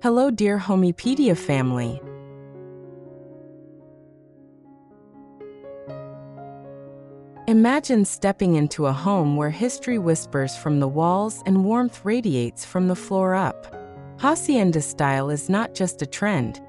Hello dear Homepedia family. Imagine stepping into a home where history whispers from the walls and warmth radiates from the floor up. Hacienda style is not just a trend.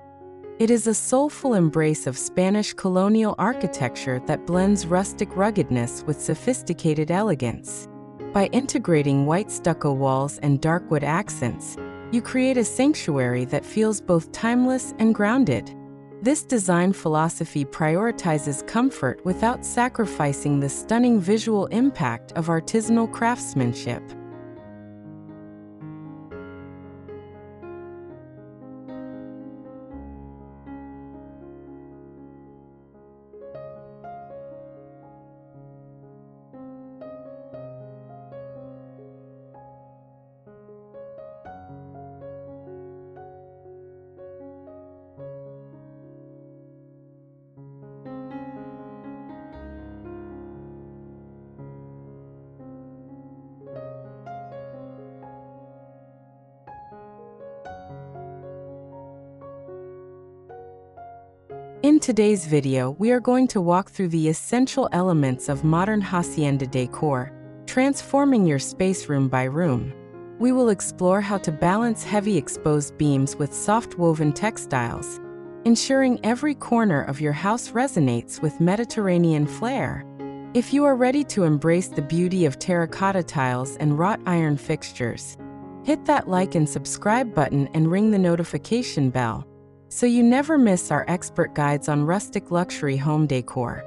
It is a soulful embrace of Spanish colonial architecture that blends rustic ruggedness with sophisticated elegance. By integrating white stucco walls and dark wood accents, you create a sanctuary that feels both timeless and grounded. This design philosophy prioritizes comfort without sacrificing the stunning visual impact of artisanal craftsmanship. In today's video, we are going to walk through the essential elements of modern hacienda decor, transforming your space room by room. We will explore how to balance heavy exposed beams with soft woven textiles, ensuring every corner of your house resonates with Mediterranean flair. If you are ready to embrace the beauty of terracotta tiles and wrought iron fixtures, hit that like and subscribe button and ring the notification bell, so you never miss our expert guides on rustic luxury home decor.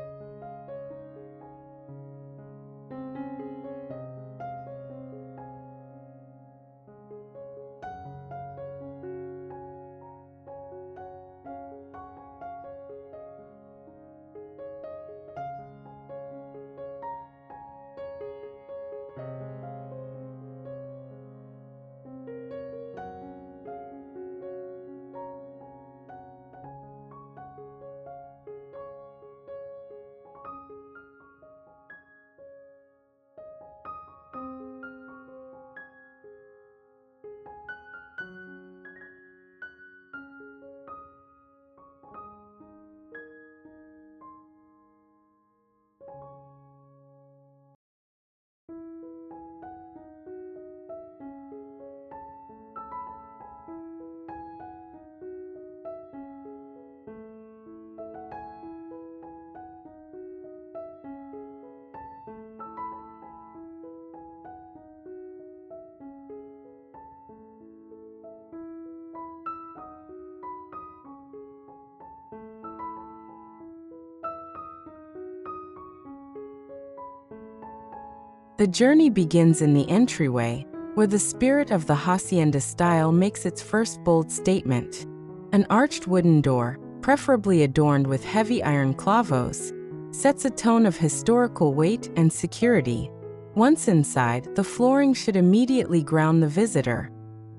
The journey begins in the entryway, where the spirit of the hacienda style makes its first bold statement. An arched wooden door, preferably adorned with heavy iron clavos, sets a tone of historical weight and security. Once inside, the flooring should immediately ground the visitor.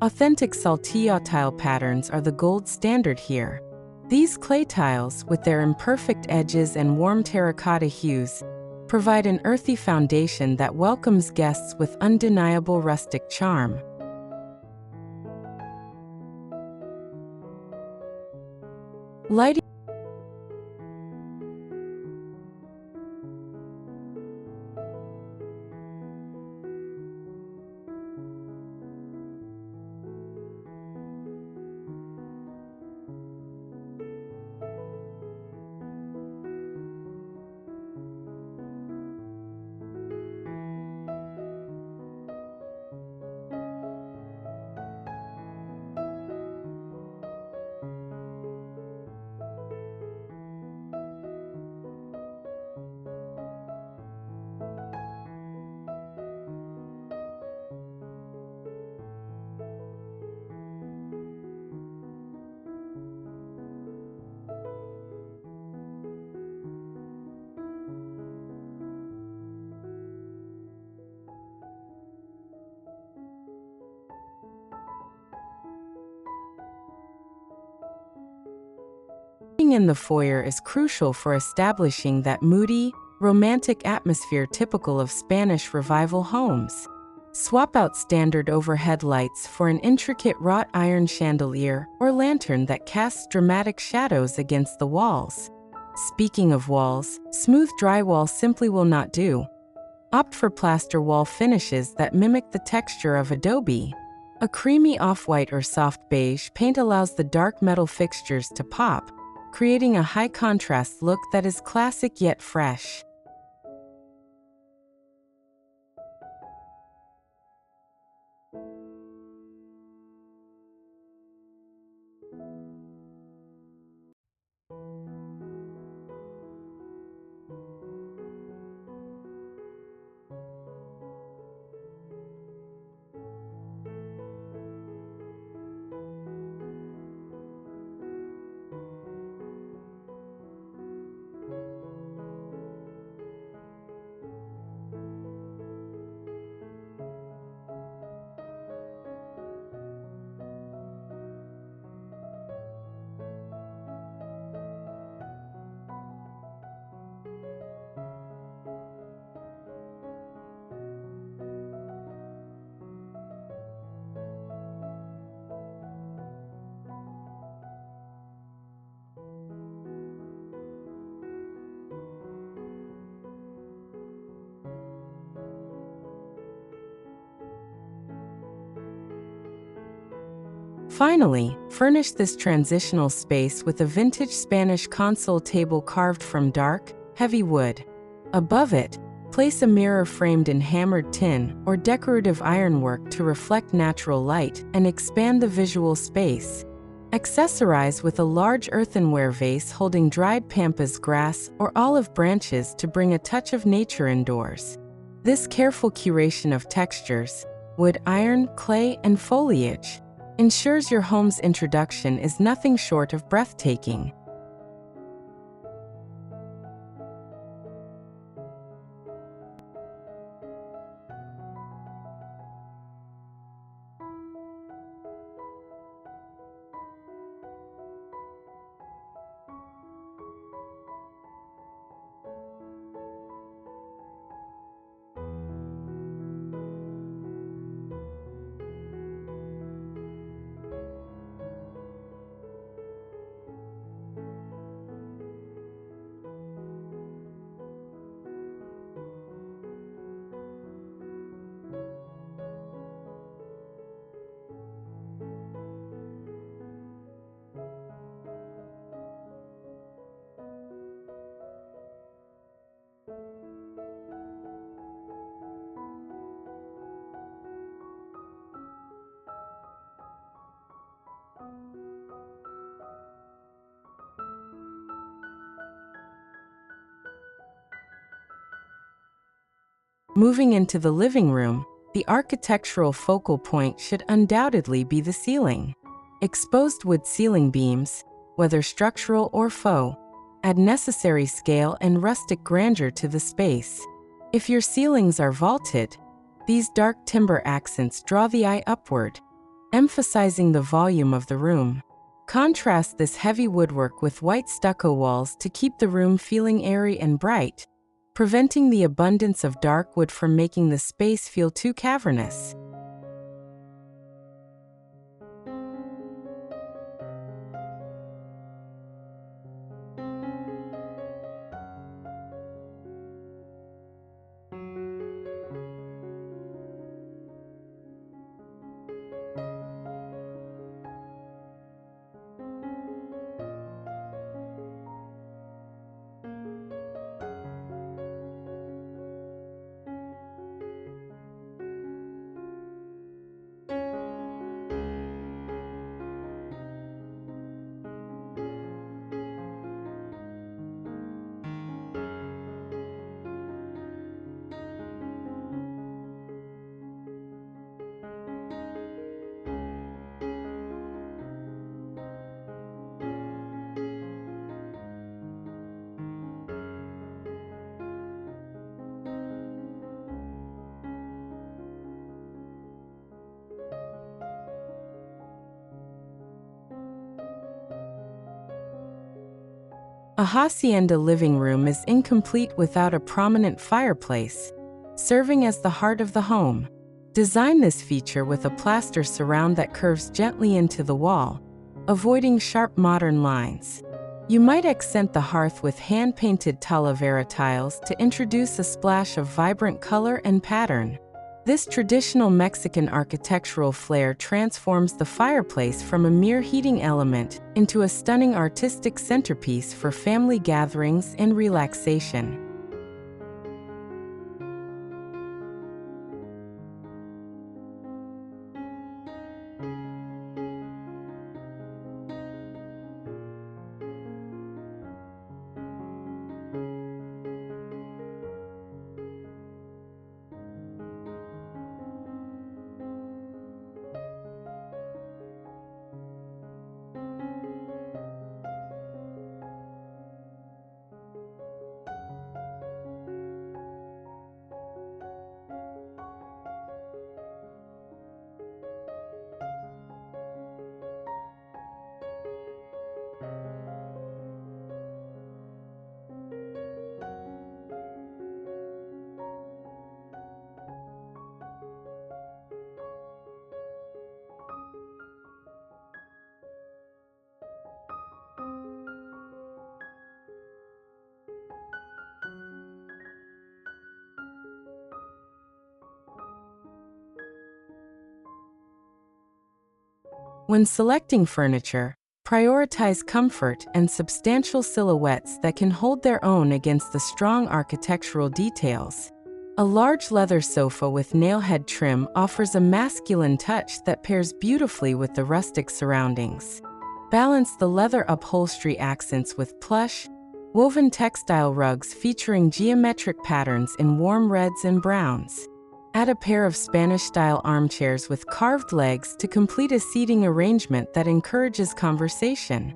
Authentic saltillo tile patterns are the gold standard here. These clay tiles, with their imperfect edges and warm terracotta hues, provide an earthy foundation that welcomes guests with undeniable rustic charm. Lighting in the foyer is crucial for establishing that moody, romantic atmosphere typical of Spanish Revival homes. Swap out standard overhead lights for an intricate wrought iron chandelier or lantern that casts dramatic shadows against the walls. Speaking of walls, smooth drywall simply will not do. Opt for plaster wall finishes that mimic the texture of adobe. A creamy off-white or soft beige paint allows the dark metal fixtures to pop, creating a high-contrast look that is classic yet fresh. Finally, furnish this transitional space with a vintage Spanish console table carved from dark, heavy wood. Above it, place a mirror framed in hammered tin or decorative ironwork to reflect natural light and expand the visual space. Accessorize with a large earthenware vase holding dried pampas grass or olive branches to bring a touch of nature indoors. This careful curation of textures, wood, iron, clay, and foliage, ensures your home's introduction is nothing short of breathtaking. Moving into the living room, the architectural focal point should undoubtedly be the ceiling. Exposed wood ceiling beams, whether structural or faux, add necessary scale and rustic grandeur to the space. If your ceilings are vaulted, these dark timber accents draw the eye upward, emphasizing the volume of the room. Contrast this heavy woodwork with white stucco walls to keep the room feeling airy and bright, preventing the abundance of dark wood from making the space feel too cavernous. A hacienda living room is incomplete without a prominent fireplace, serving as the heart of the home. Design this feature with a plaster surround that curves gently into the wall, avoiding sharp modern lines. You might accent the hearth with hand-painted talavera tiles to introduce a splash of vibrant color and pattern. This traditional Mexican architectural flair transforms the fireplace from a mere heating element into a stunning artistic centerpiece for family gatherings and relaxation. When selecting furniture, prioritize comfort and substantial silhouettes that can hold their own against the strong architectural details. A large leather sofa with nailhead trim offers a masculine touch that pairs beautifully with the rustic surroundings. Balance the leather upholstery accents with plush, woven textile rugs featuring geometric patterns in warm reds and browns. Add a pair of Spanish-style armchairs with carved legs to complete a seating arrangement that encourages conversation.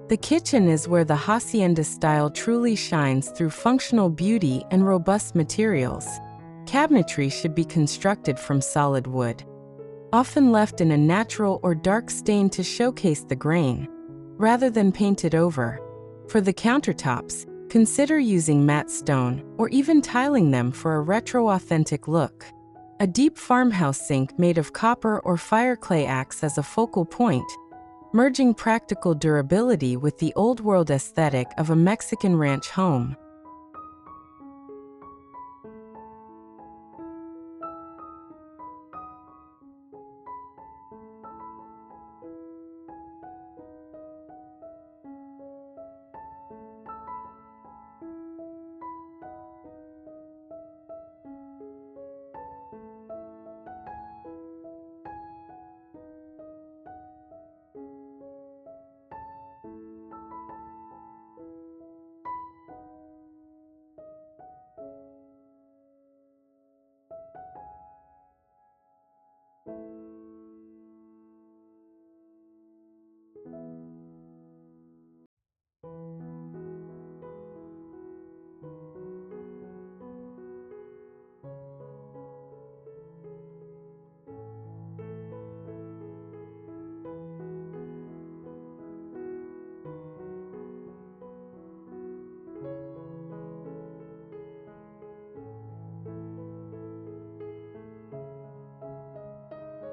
The kitchen is where the hacienda style truly shines through functional beauty and robust materials. Cabinetry should be constructed from solid wood, often left in a natural or dark stain to showcase the grain, rather than painted over. For the countertops, consider using matte stone or even tiling them for a retro-authentic look. A deep farmhouse sink made of copper or fire clay acts as a focal point, merging practical durability with the old-world aesthetic of a Mexican ranch home.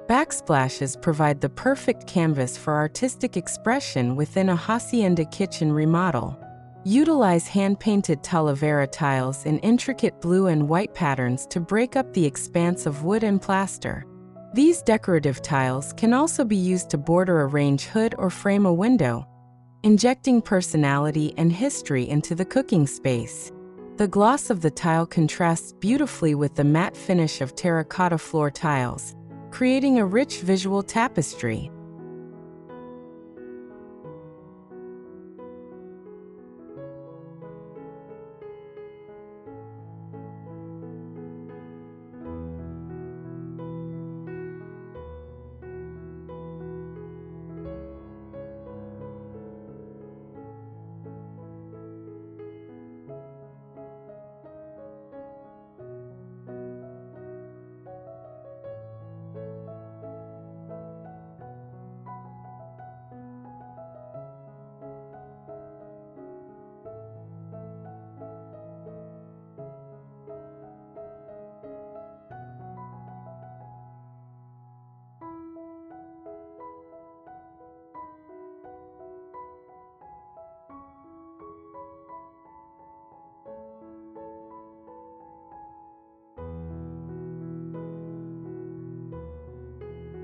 Backsplashes provide the perfect canvas for artistic expression within a hacienda kitchen remodel. Utilize hand-painted talavera tiles in intricate blue and white patterns to break up the expanse of wood and plaster. These decorative tiles can also be used to border a range hood or frame a window, injecting personality and history into the cooking space. The gloss of the tile contrasts beautifully with the matte finish of terracotta floor tiles, creating a rich visual tapestry.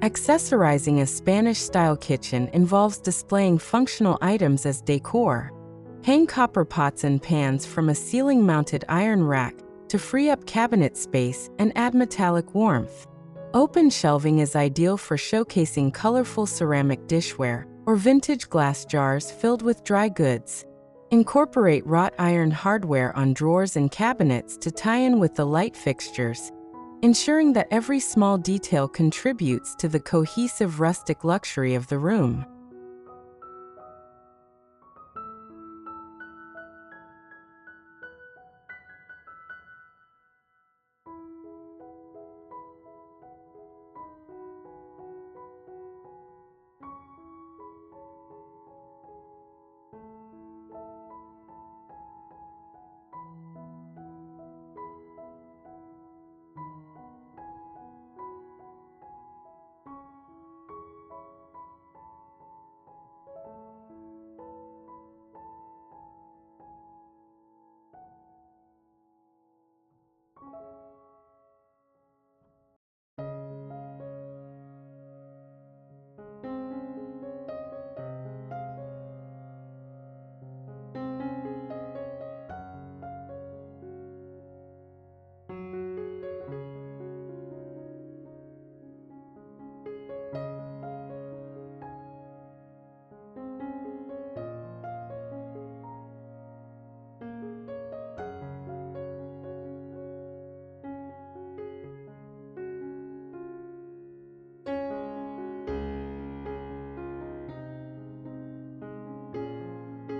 Accessorizing a Spanish-style kitchen involves displaying functional items as decor. Hang copper pots and pans from a ceiling-mounted iron rack to free up cabinet space and add metallic warmth. Open shelving is ideal for showcasing colorful ceramic dishware or vintage glass jars filled with dry goods. Incorporate wrought iron hardware on drawers and cabinets to tie in with the light fixtures, ensuring that every small detail contributes to the cohesive rustic luxury of the room.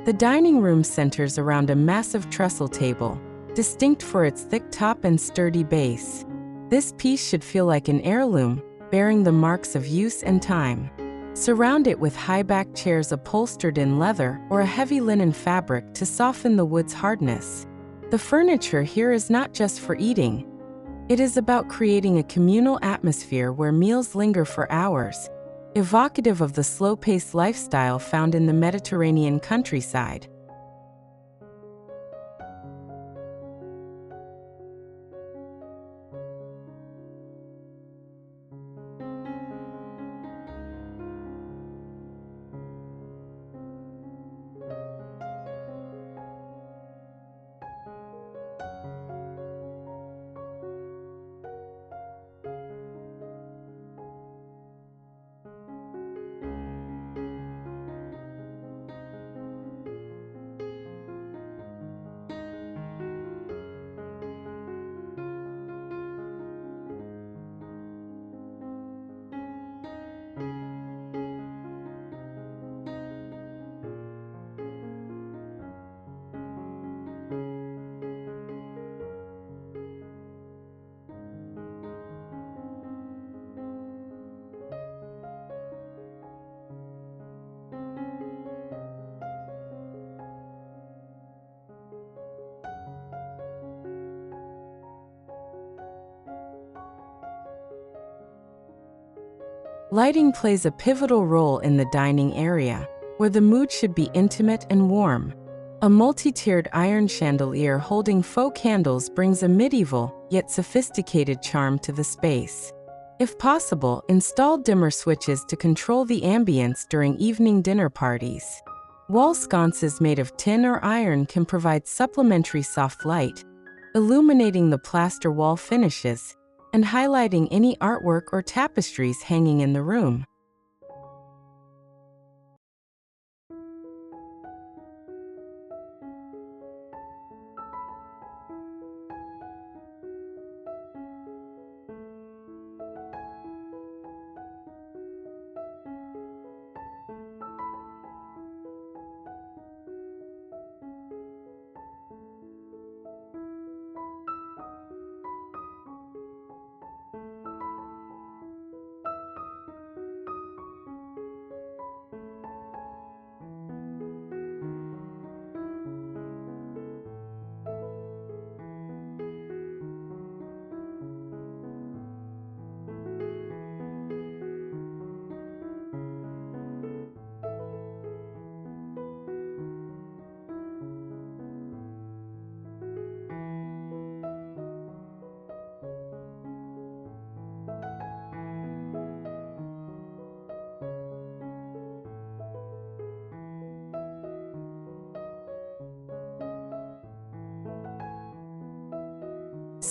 The dining room centers around a massive trestle table, distinct for its thick top and sturdy base. This piece should feel like an heirloom, bearing the marks of use and time. Surround it with high-back chairs upholstered in leather or a heavy linen fabric to soften the wood's hardness. The furniture here is not just for eating. It is about creating a communal atmosphere where meals linger for hours, evocative of the slow-paced lifestyle found in the Mediterranean countryside. Lighting plays a pivotal role in the dining area, where the mood should be intimate and warm. A multi-tiered iron chandelier holding faux candles brings a medieval, yet sophisticated charm to the space. If possible, install dimmer switches to control the ambience during evening dinner parties. Wall sconces made of tin or iron can provide supplementary soft light, illuminating the plaster wall finishes and highlighting any artwork or tapestries hanging in the room.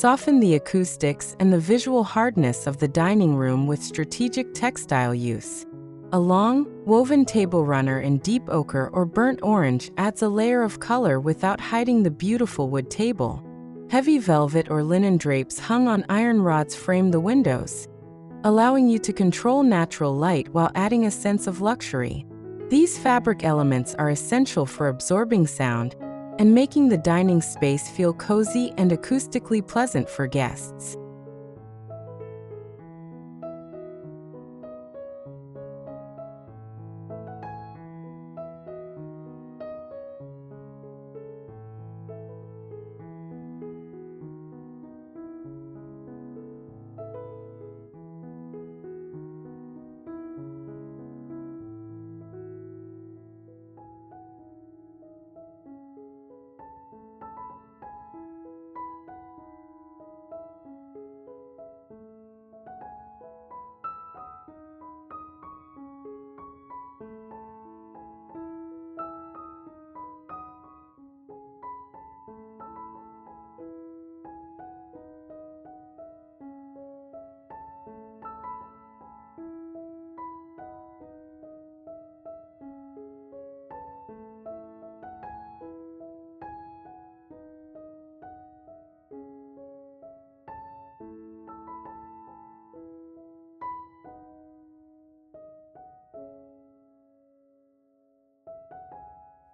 Soften the acoustics and the visual hardness of the dining room with strategic textile use. A long, woven table runner in deep ochre or burnt orange adds a layer of color without hiding the beautiful wood table. Heavy velvet or linen drapes hung on iron rods frame the windows, allowing you to control natural light while adding a sense of luxury. These fabric elements are essential for absorbing sound and making the dining space feel cozy and acoustically pleasant for guests.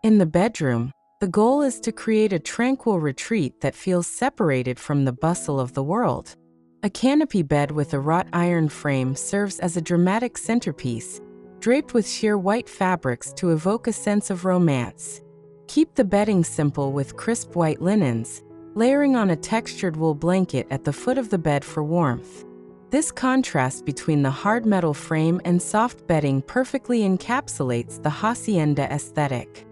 In the bedroom, the goal is to create a tranquil retreat that feels separated from the bustle of the world. A canopy bed with a wrought iron frame serves as a dramatic centerpiece, draped with sheer white fabrics to evoke a sense of romance. Keep the bedding simple with crisp white linens, layering on a textured wool blanket at the foot of the bed for warmth. This contrast between the hard metal frame and soft bedding perfectly encapsulates the hacienda aesthetic.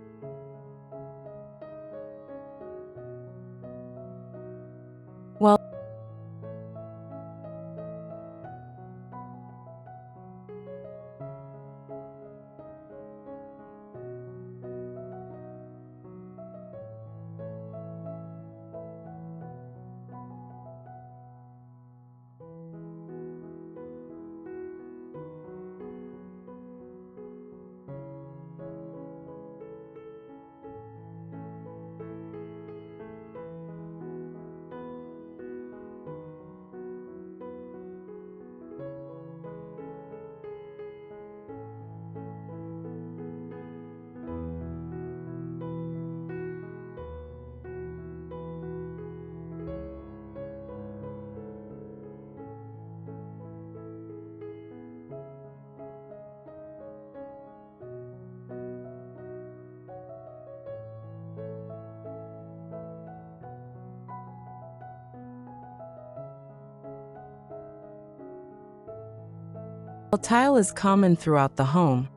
While tile is common throughout the home,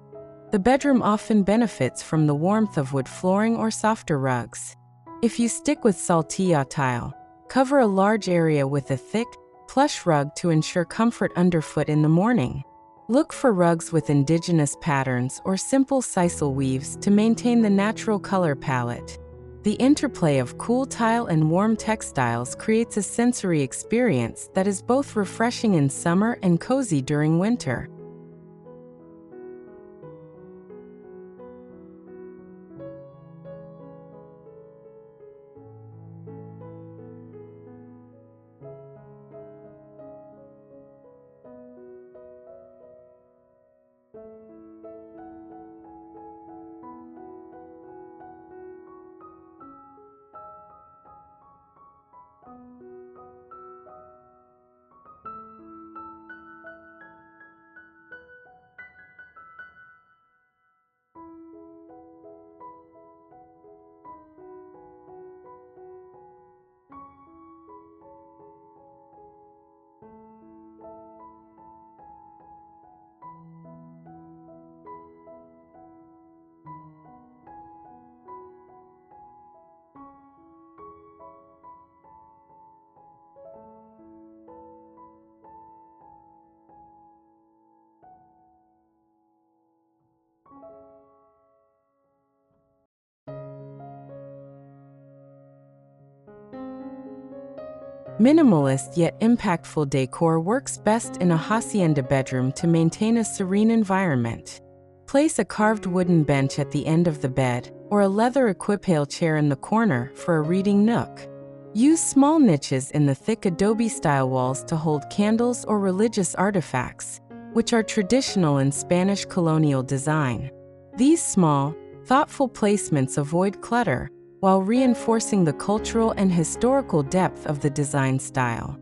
The bedroom often benefits from the warmth of wood flooring or softer rugs. If you stick with saltillo tile, cover a large area with a thick, plush rug to ensure comfort underfoot in the morning. Look for rugs with indigenous patterns or simple sisal weaves to maintain the natural color palette. The interplay of cool tile and warm textiles creates a sensory experience that is both refreshing in summer and cozy during winter. Minimalist yet impactful decor works best in a hacienda bedroom to maintain a serene environment. Place a carved wooden bench at the end of the bed, or a leather equipale chair in the corner for a reading nook. Use small niches in the thick adobe-style walls to hold candles or religious artifacts, which are traditional in Spanish colonial design. These small, thoughtful placements avoid clutter, while reinforcing the cultural and historical depth of the design style.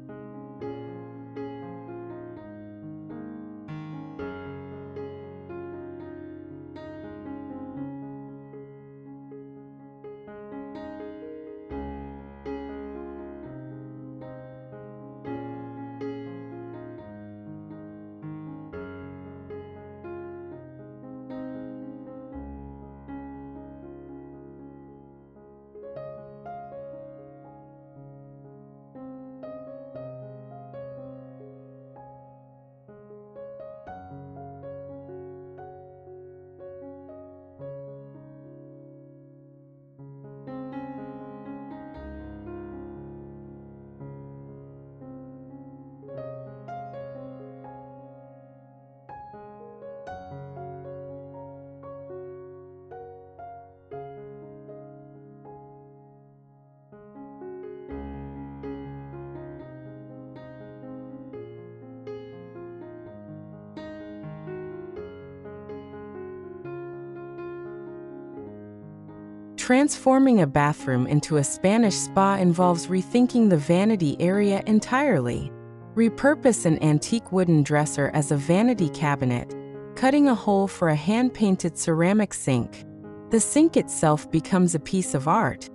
Transforming a bathroom into a Spanish spa involves rethinking the vanity area entirely. Repurpose an antique wooden dresser as a vanity cabinet, cutting a hole for a hand-painted ceramic sink. The sink itself becomes a piece of art,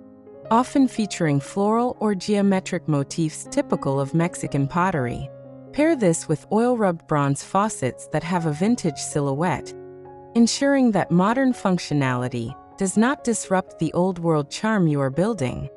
often featuring floral or geometric motifs typical of Mexican pottery. Pair this with oil-rubbed bronze faucets that have a vintage silhouette, ensuring that modern functionality does not disrupt the old-world charm you are building.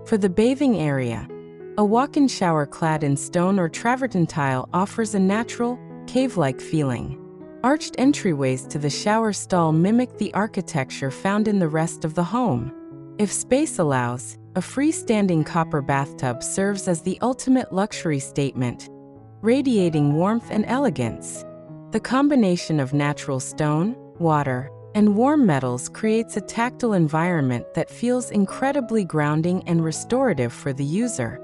For the bathing area, A walk-in shower clad in stone or travertine tile offers a natural, cave-like feeling. Arched entryways to the shower stall mimic the architecture found in the rest of the home. If space allows, a freestanding copper bathtub serves as the ultimate luxury statement, radiating warmth and elegance. The combination of natural stone, water, and warm metals creates a tactile environment that feels incredibly grounding and restorative for the user.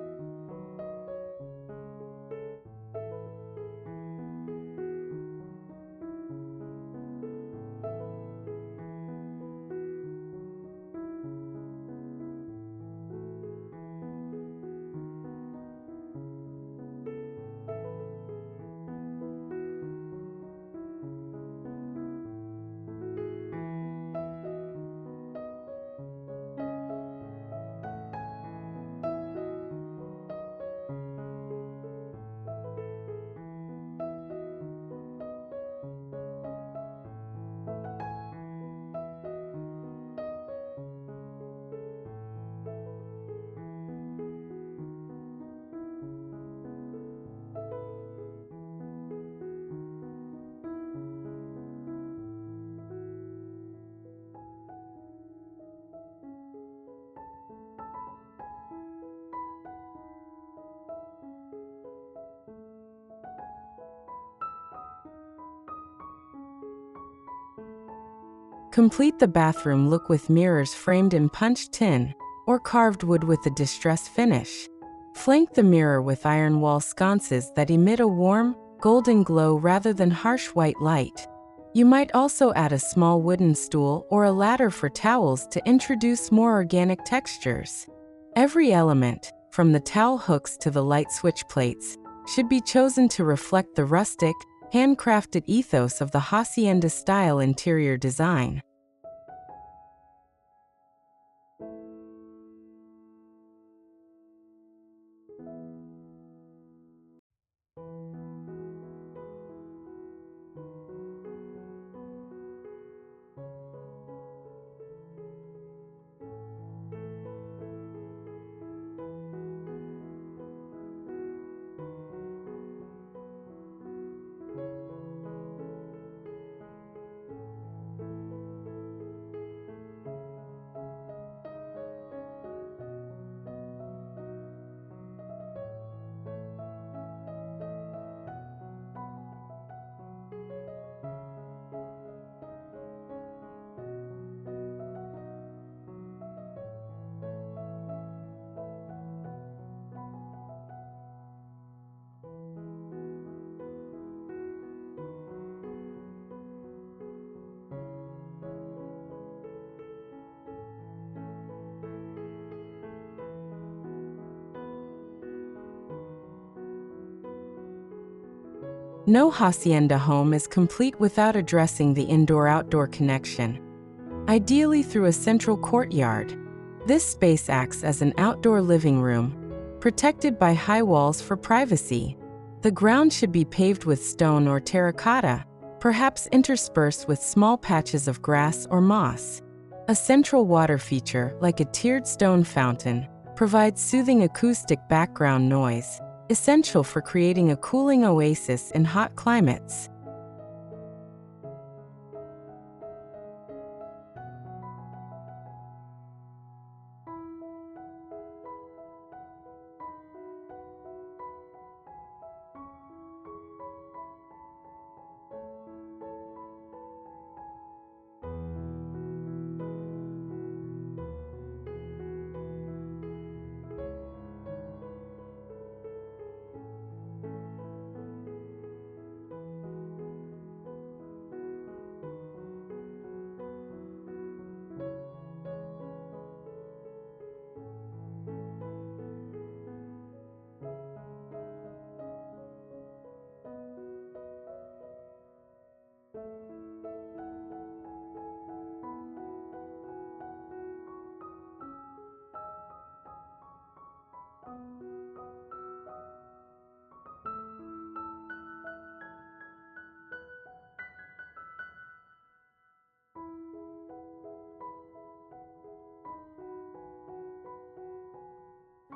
Complete the bathroom look with mirrors framed in punched tin or carved wood with a distressed finish. Flank the mirror with iron wall sconces that emit a warm, golden glow rather than harsh white light. You might also add a small wooden stool or a ladder for towels to introduce more organic textures. Every element, from the towel hooks to the light switch plates, should be chosen to reflect the rustic, handcrafted ethos of the hacienda-style interior design. No hacienda home is complete without addressing the indoor-outdoor connection, ideally through a central courtyard. This space acts as an outdoor living room, protected by high walls for privacy. The ground should be paved with stone or terracotta, perhaps interspersed with small patches of grass or moss. A central water feature, like a tiered stone fountain, provides soothing acoustic background noise, essential for creating a cooling oasis in hot climates.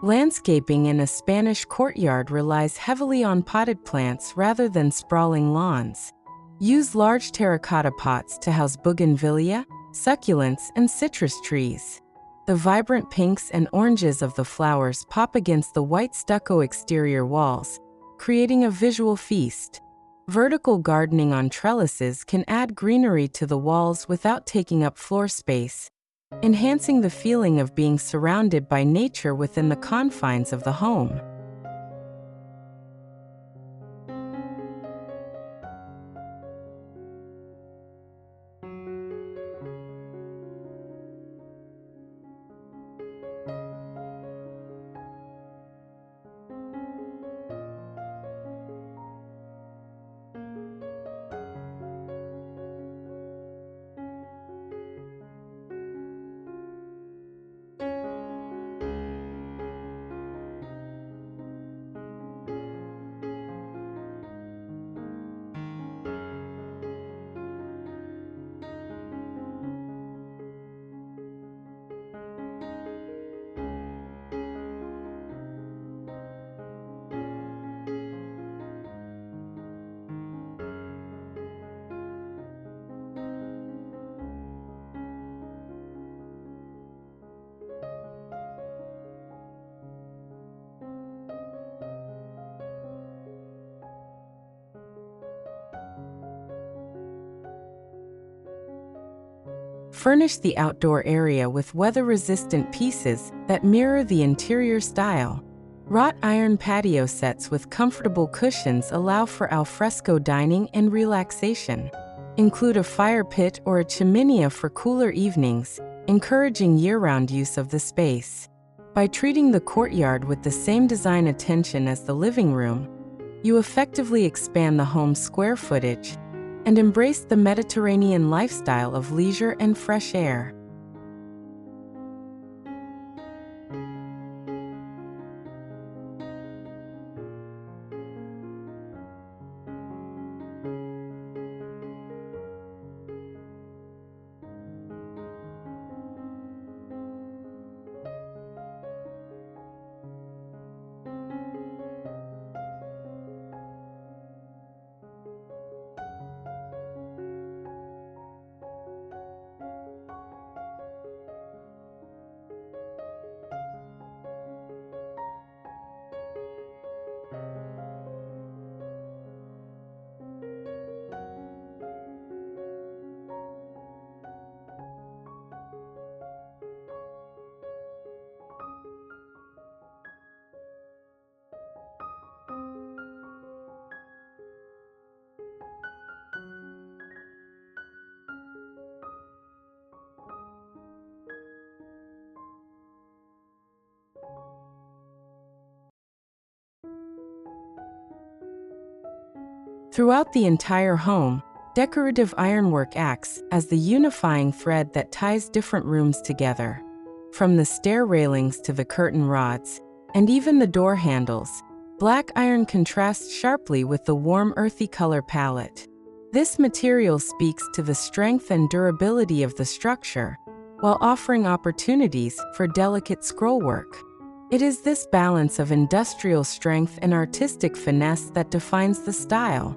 Landscaping in a Spanish courtyard relies heavily on potted plants rather than sprawling lawns. Use large terracotta pots to house bougainvillea, succulents, and citrus trees. The vibrant pinks and oranges of the flowers pop against the white stucco exterior walls, creating a visual feast. Vertical gardening on trellises can add greenery to the walls without taking up floor space, enhancing the feeling of being surrounded by nature within the confines of the home. Furnish the outdoor area with weather-resistant pieces that mirror the interior style. Wrought iron patio sets with comfortable cushions allow for alfresco dining and relaxation. Include a fire pit or a chimenea for cooler evenings, encouraging year-round use of the space. By treating the courtyard with the same design attention as the living room, you effectively expand the home's square footage and embrace the Mediterranean lifestyle of leisure and fresh air. Throughout the entire home, decorative ironwork acts as the unifying thread that ties different rooms together. From the stair railings to the curtain rods, and even the door handles, black iron contrasts sharply with the warm earthy color palette. This material speaks to the strength and durability of the structure, while offering opportunities for delicate scrollwork. It is this balance of industrial strength and artistic finesse that defines the style.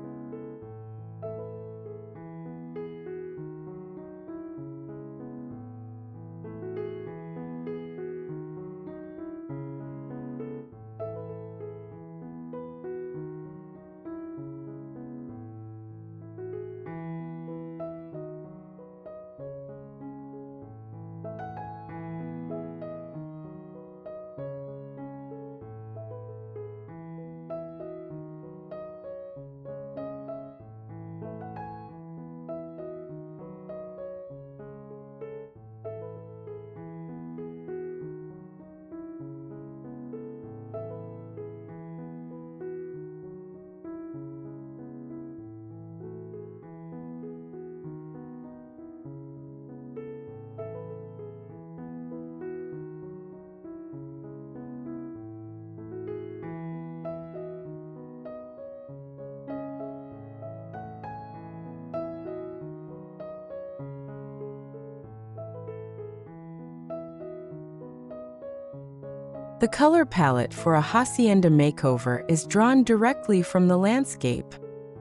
The color palette for a hacienda makeover is drawn directly from the landscape.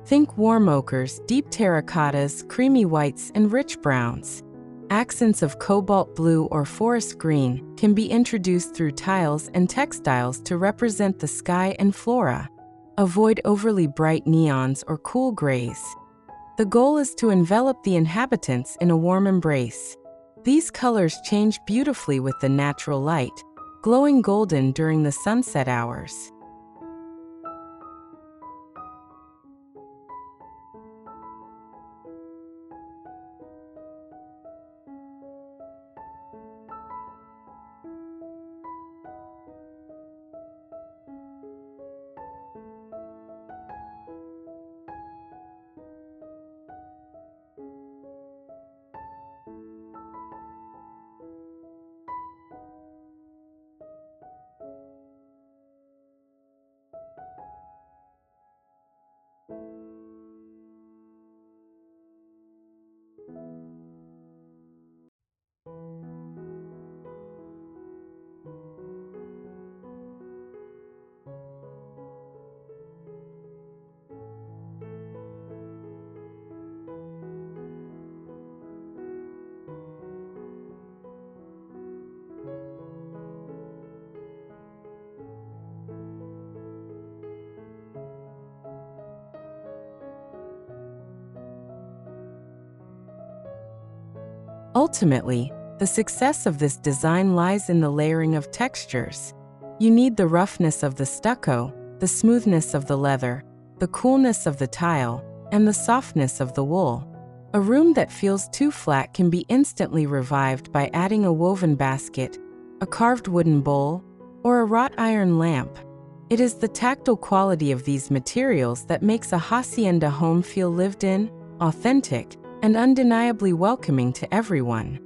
Think warm ochres, deep terracottas, creamy whites, and rich browns. Accents of cobalt blue or forest green can be introduced through tiles and textiles to represent the sky and flora. Avoid overly bright neons or cool grays. The goal is to envelop the inhabitants in a warm embrace. These colors change beautifully with the natural light, glowing golden during the sunset hours. Ultimately, the success of this design lies in the layering of textures. You need the roughness of the stucco, the smoothness of the leather, the coolness of the tile, and the softness of the wool. A room that feels too flat can be instantly revived by adding a woven basket, a carved wooden bowl, or a wrought iron lamp. It is the tactile quality of these materials that makes a hacienda home feel lived in, authentic, and undeniably welcoming to everyone.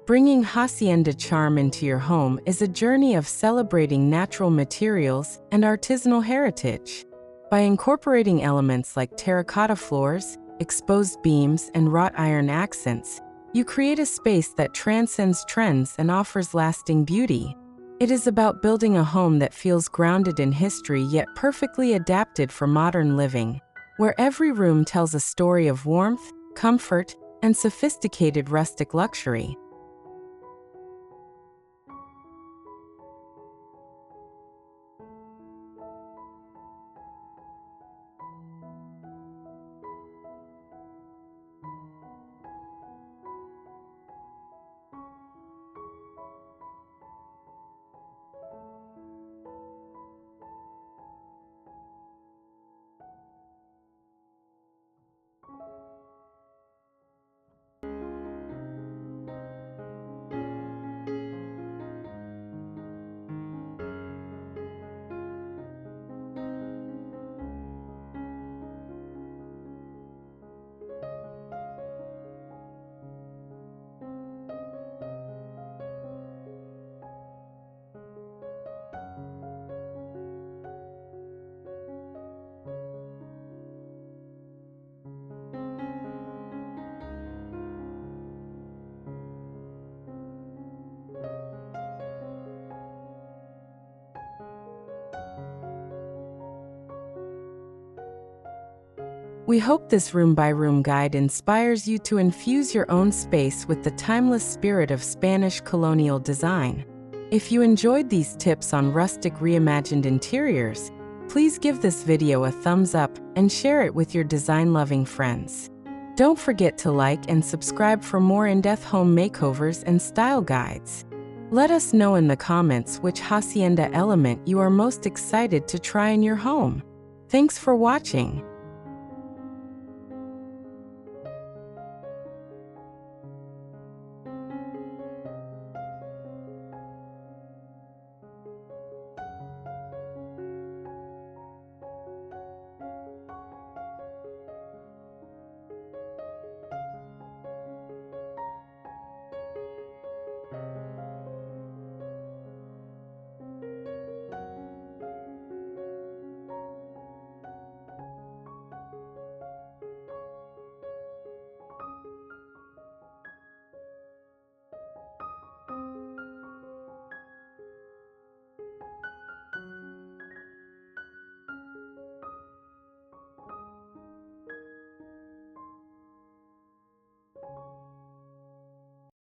Bringing hacienda charm into your home is a journey of celebrating natural materials and artisanal heritage. By incorporating elements like terracotta floors, exposed beams, and wrought iron accents, you create a space that transcends trends and offers lasting beauty. It is about building a home that feels grounded in history yet perfectly adapted for modern living, where every room tells a story of warmth, comfort, and sophisticated rustic luxury. We hope this room-by-room guide inspires you to infuse your own space with the timeless spirit of Spanish colonial design. If you enjoyed these tips on rustic reimagined interiors, please give this video a thumbs up and share it with your design-loving friends. Don't forget to like and subscribe for more in-depth home makeovers and style guides. Let us know in the comments which hacienda element you are most excited to try in your home. Thanks for watching.